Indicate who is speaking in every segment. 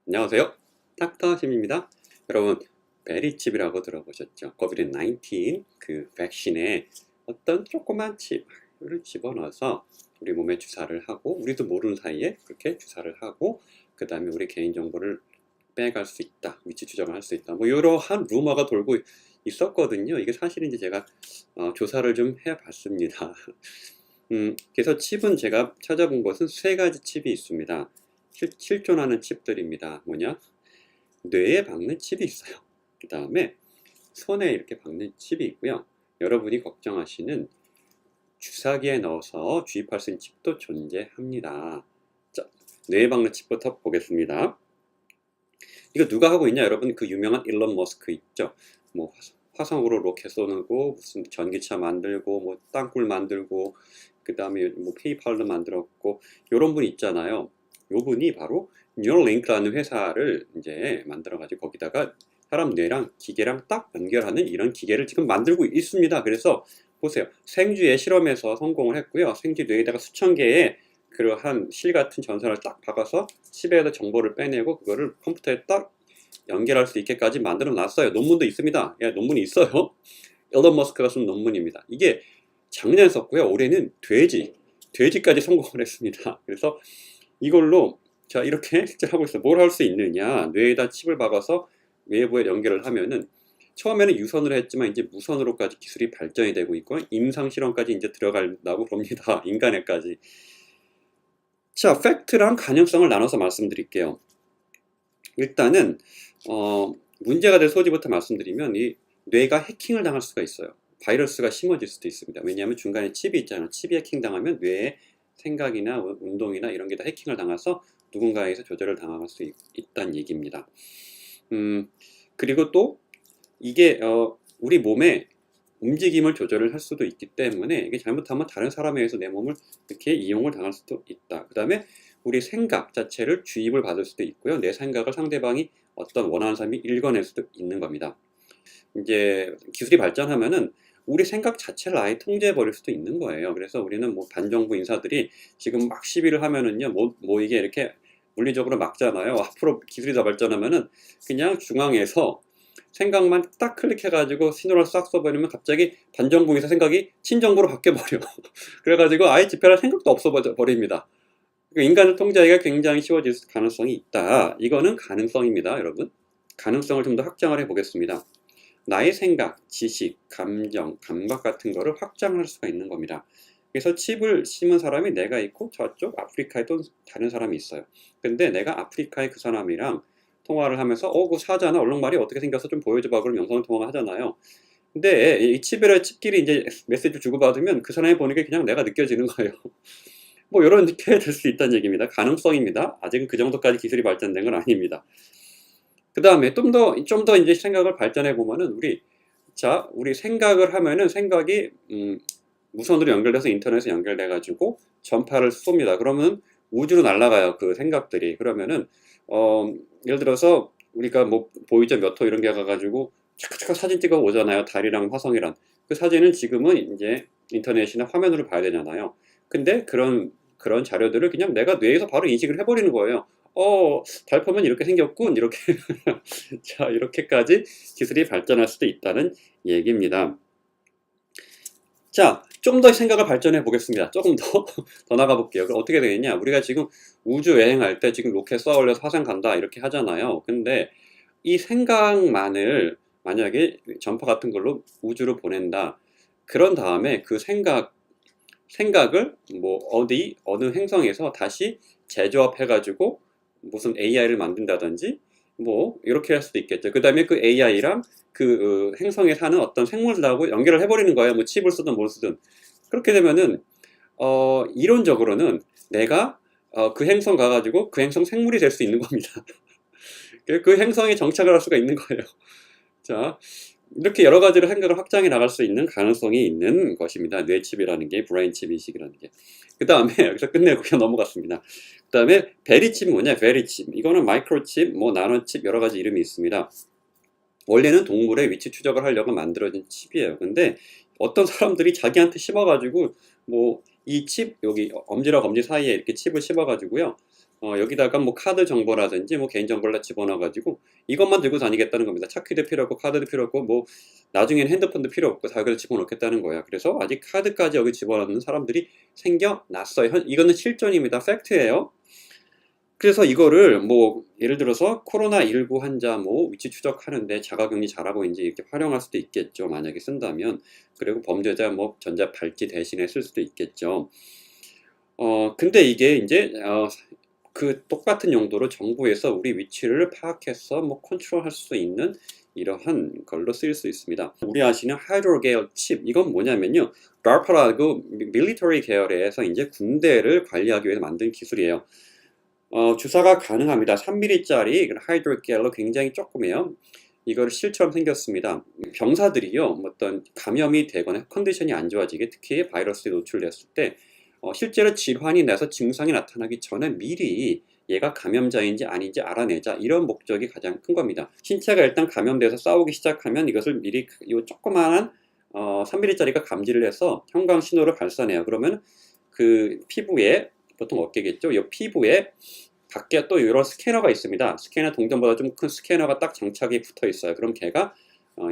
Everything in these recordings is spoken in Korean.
Speaker 1: 안녕하세요. 닥터심입니다. 여러분, 베리칩이라고 들어보셨죠? 코비드-19 그 백신에 어떤 조그만 칩을 집어넣어서 우리 몸에 주사를 하고, 우리도 모르는 사이에 그렇게 주사를 하고, 그 다음에 우리 개인정보를 빼갈 수 있다, 위치 추적을 할 수 있다, 뭐 이러한 루머가 돌고 있었거든요. 이게 사실인지 제가 조사를 좀 해봤습니다. 그래서 칩은 제가 찾아본 것은 세 가지 칩이 있습니다. 실존하는 칩들입니다. 뭐냐? 뇌에 박는 칩이 있어요. 그 다음에 손에 이렇게 박는 칩이 있고요. 여러분이 걱정하시는 주사기에 넣어서 주입할 수 있는 칩도 존재합니다. 자, 뇌에 박는 칩부터 보겠습니다. 이거 누가 하고 있냐? 여러분, 그 유명한 일론 머스크 있죠? 뭐 화성으로 로켓 쏘고 무슨 전기차 만들고 뭐 땅굴 만들고 그 다음에 뭐 페이팔도 만들었고 이런 분 있잖아요. 요 분이 바로 뉴럴링크라는 회사를 이제 만들어가지고 거기다가 사람 뇌랑 기계랑 딱 연결하는 이런 기계를 지금 만들고 있습니다. 그래서 보세요. 생쥐의 실험에서 성공을 했고요. 생쥐 뇌에다가 수천 개의 그러한 실 같은 전선을 딱 박아서 칩에다 정보를 빼내고 그거를 컴퓨터에 딱 연결할 수 있게까지 만들어 놨어요. 논문도 있습니다. 예, 논문이 있어요. 일론 머스크가 쓴 논문입니다. 이게 작년에 썼고요. 올해는 돼지까지 성공을 했습니다. 그래서 이걸로 자 이렇게 실제 하고 있어. 뭘 할 수 있느냐? 뇌에다 칩을 박아서 외부에 연결을 하면은 처음에는 유선으로 했지만 이제 무선으로까지 기술이 발전이 되고 있고 임상 실험까지 이제 들어간다고 봅니다. 인간에까지. 자, 팩트랑 가능성을 나눠서 말씀드릴게요. 일단은 문제가 될 소지부터 말씀드리면 이 뇌가 해킹을 당할 수가 있어요. 바이러스가 심어질 수도 있습니다. 왜냐하면 중간에 칩이 있잖아요. 칩이 해킹당하면 뇌의 생각이나 운동이나 이런 게 다 해킹을 당해서 누군가에서 조절을 당할 수 있다는 얘기입니다. 그리고 또 이게 우리 몸의 움직임을 조절을 할 수도 있기 때문에 이게 잘못하면 다른 사람에 의해서 내 몸을 이렇게 이용을 당할 수도 있다. 그 다음에 우리 생각 자체를 주입을 받을 수도 있고요. 내 생각을 상대방이 어떤 원하는 사람이 읽어낼 수도 있는 겁니다. 이제 기술이 발전하면은 우리 생각 자체를 아예 통제해 버릴 수도 있는 거예요. 그래서 우리는 뭐 반정부 인사들이 지금 막 시위를 하면은요, 뭐 이게 이렇게 물리적으로 막잖아요. 앞으로 기술이 더 발전하면은 그냥 중앙에서 생각만 딱 클릭해가지고 신호를 싹 써버리면 갑자기 반정부 인사 생각이 친정부로 바뀌어버려. 그래가지고 아예 집회할 생각도 없어버립니다. 인간을 통제하기가 굉장히 쉬워질 가능성이 있다. 이거는 가능성입니다, 여러분. 가능성을 좀 더 확장을 해보겠습니다. 나의 생각, 지식, 감정, 감각 같은 거를 확장할 수가 있는 겁니다. 그래서 칩을 심은 사람이 내가 있고 저쪽 아프리카에 또 다른 사람이 있어요. 근데 내가 아프리카의 그 사람이랑 통화를 하면서 그 사자나 얼룩말이 어떻게 생겨서 좀 보여줘봐 그럼 영상통화를 하잖아요. 근데 이 칩끼리 이제 메시지를 주고받으면 그 사람이 보는 게 그냥 내가 느껴지는 거예요. 뭐 이렇게 될 수 있다는 얘기입니다. 가능성입니다. 아직은 그 정도까지 기술이 발전된 건 아닙니다. 그 다음에 좀 더 이제 생각을 발전해 보면은 우리 생각을 하면은 생각이 무선으로 연결돼서 인터넷에 연결돼 가지고 전파를 쏩니다. 그러면 우주로 날아가요. 그 생각들이. 그러면은 예를 들어서 우리가 뭐 보이저 몇 호 이런 게 가가지고 착착 사진 찍어 오잖아요. 달이랑 화성이랑. 그 사진은 지금은 이제 인터넷이나 화면으로 봐야 되잖아요. 근데 그런 자료들을 그냥 내가 뇌에서 바로 인식을 해버리는 거예요. 달표면 이렇게 생겼군. 이렇게. 자, 이렇게까지 기술이 발전할 수도 있다는 얘기입니다. 자, 좀 더 생각을 발전해 보겠습니다. 조금 더 나가 볼게요. 그럼 어떻게 되겠냐? 우리가 지금 우주 여행할 때 지금 로켓 쏘아 올려서 화성 간다 이렇게 하잖아요. 근데 이 생각만을 만약에 전파 같은 걸로 우주로 보낸다. 그런 다음에 그 생각을 뭐 어느 행성에서 다시 재조합해가지고 무슨 AI를 만든다든지 뭐 이렇게 할 수도 있겠죠. 그 다음에 그 AI랑 그 행성에 사는 어떤 생물들하고 연결을 해버리는 거예요. 뭐 칩을 쓰든 뭘 쓰든. 그렇게 되면은 이론적으로는 내가 그 행성 가가지고 그 행성 생물이 될 수 있는 겁니다. 그 행성에 정착을 할 수가 있는 거예요. 자, 이렇게 여러 가지로 생각을 확장해 나갈 수 있는 가능성이 있는 것입니다. 뇌칩이라는 게, 브레인칩 이식이라는 게. 그 다음에 여기서 끝내고 그냥 넘어갔습니다. 그 다음에 베리칩 뭐냐? 베리칩. 이거는 마이크로칩, 뭐 나노칩 여러 가지 이름이 있습니다. 원래는 동물의 위치 추적을 하려고 만들어진 칩이에요. 근데 어떤 사람들이 자기한테 심어가지고 뭐 이 칩 여기 엄지와 검지 사이에 이렇게 칩을 심어가지고요. 여기다가 뭐 카드 정보라든지 뭐 개인 정보를 다 집어넣어가지고 이것만 들고 다니겠다는 겁니다. 차키도 필요 없고 카드도 필요 없고 뭐 나중에는 핸드폰도 필요 없고 다 여기다 집어넣겠다는 거예요. 그래서 아직 카드까지 여기 집어넣는 사람들이 생겨났어요. 이거는 실존입니다. 팩트예요. 그래서 이거를 뭐 예를 들어서 코로나19 환자 뭐 위치 추적하는데 자가격리 잘하고 이제 이렇게 활용할 수도 있겠죠. 만약에 쓴다면. 그리고 범죄자 뭐 전자발찌 대신에 쓸 수도 있겠죠. 근데 이게 이제 그 똑같은 용도로 정부에서 우리 위치를 파악해서 뭐 컨트롤할 수 있는 이러한 걸로 쓰일 수 있습니다. 우리 아시는 하이드로게일 칩, 이건 뭐냐면요, DARPA라고 밀리터리 계열에서 이제 군대를 관리하기 위해서 만든 기술이에요. 주사가 가능합니다. 3mm짜리 하이드로게일로 굉장히 조그매요. 이거를 실처럼 생겼습니다. 병사들이요, 어떤 감염이 되거나 컨디션이 안 좋아지게, 특히 바이러스에 노출됐을 때 실제로 질환이 나서 증상이 나타나기 전에 미리 얘가 감염자인지 아닌지 알아내자, 이런 목적이 가장 큰 겁니다. 신체가 일단 감염돼서 싸우기 시작하면 이것을 미리 이 조그마한 3mm짜리가 감지를 해서 형광 신호를 발산해요. 그러면 그 피부에, 보통 어깨겠죠, 이 피부에 밖에 또 이런 스캐너가 있습니다. 스캐너 동전보다 좀 큰 스캐너가 딱 장착이 붙어 있어요. 그럼 걔가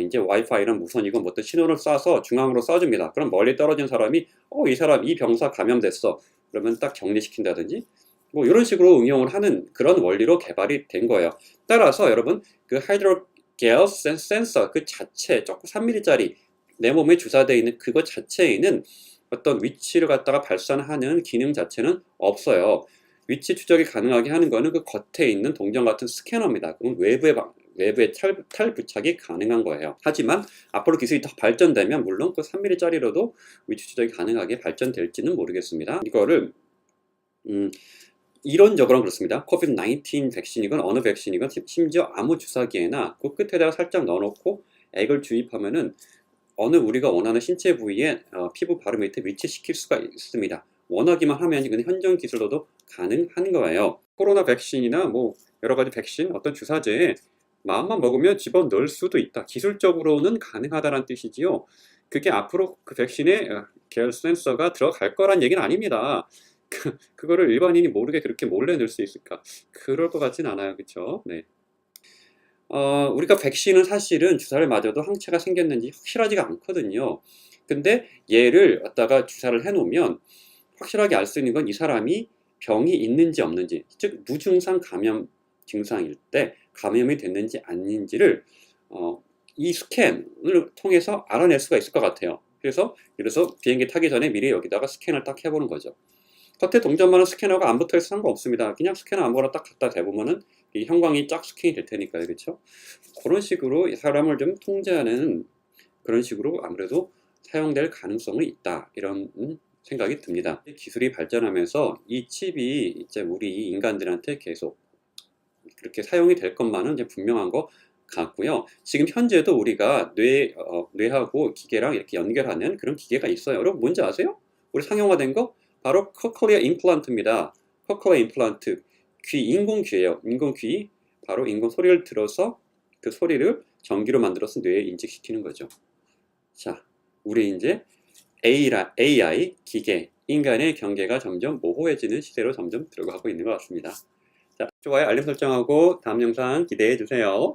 Speaker 1: 이제 와이파이나 무선이건 뭐 어떤 신호를 쏴서 중앙으로 쏴줍니다. 그럼 멀리 떨어진 사람이 이 사람, 이 병사 감염됐어, 그러면 딱 격리시킨다든지 뭐 이런 식으로 응용을 하는 그런 원리로 개발이 된 거예요. 따라서 여러분, 그 하이드로게일 센서 그 자체, 조금 3mm짜리 내 몸에 주사되어 있는 그거 자체에는 어떤 위치를 갖다가 발산하는 기능 자체는 없어요. 위치 추적이 가능하게 하는 거는 그 겉에 있는 동전 같은 스캐너입니다. 그건 외부에 탈부착이 가능한 거예요. 하지만 앞으로 기술이 더 발전되면 물론 그 3mm짜리로도 위치 추적이 가능하게 발전될지는 모르겠습니다. 이거를 이론적으로는 그렇습니다. 코비드-19 백신이건 어느 백신이건 심지어 아무 주사기에나 그 끝에다가 살짝 넣어놓고 액을 주입하면은 어느 우리가 원하는 신체 부위에 피부 바로 밑에 위치시킬 수가 있습니다. 원하기만 하면 이건 현존 기술로도 가능한 거예요. 코로나 백신이나 뭐 여러 가지 백신, 어떤 주사제에 마음만 먹으면 집어넣을 수도 있다. 기술적으로는 가능하다는 뜻이지요. 그게 앞으로 그 백신에 계열 센서가 들어갈 거란 얘기는 아닙니다. 그거를 일반인이 모르게 그렇게 몰래 넣을 수 있을까? 그럴 것 같진 않아요. 그쵸? 네. 우리가 백신은 사실은 주사를 맞아도 항체가 생겼는지 확실하지가 않거든요. 근데 얘를 갖다가 주사를 해놓으면 확실하게 알 수 있는 건 이 사람이 병이 있는지 없는지, 즉 무증상 감염 증상일 때 감염이 됐는지 아닌지를 이 스캔을 통해서 알아낼 수가 있을 것 같아요. 그래서 비행기 타기 전에 미리 여기다가 스캔을 딱 해보는 거죠. 겉에 동전만은 스캐너가 안 붙어있어 상관없습니다. 그냥 스캐너 아무거나 딱 갖다 대보면은 이 형광이 쫙 스캔이 될 테니까요. 그렇죠? 그런 식으로 사람을 좀 통제하는 그런 식으로 아무래도 사용될 가능성이 있다, 이런 생각이 듭니다. 기술이 발전하면서 이 칩이 이제 우리 인간들한테 계속 그렇게 사용이 될 것만은 이제 분명한 것 같고요. 지금 현재도 우리가 뇌하고 기계랑 이렇게 연결하는 그런 기계가 있어요. 여러분 뭔지 아세요? 우리 상용화된 거? 바로 코클리어 임플란트입니다. 코클리어 임플란트, 인공귀예요. 인공귀, 바로 인공 소리를 들어서 그 소리를 전기로 만들어서 뇌에 인식시키는 거죠. 자, 우리 이제 AI, 기계, 인간의 경계가 점점 모호해지는 시대로 점점 들어가고 있는 것 같습니다. 자, 좋아요, 알림 설정하고 다음 영상 기대해 주세요.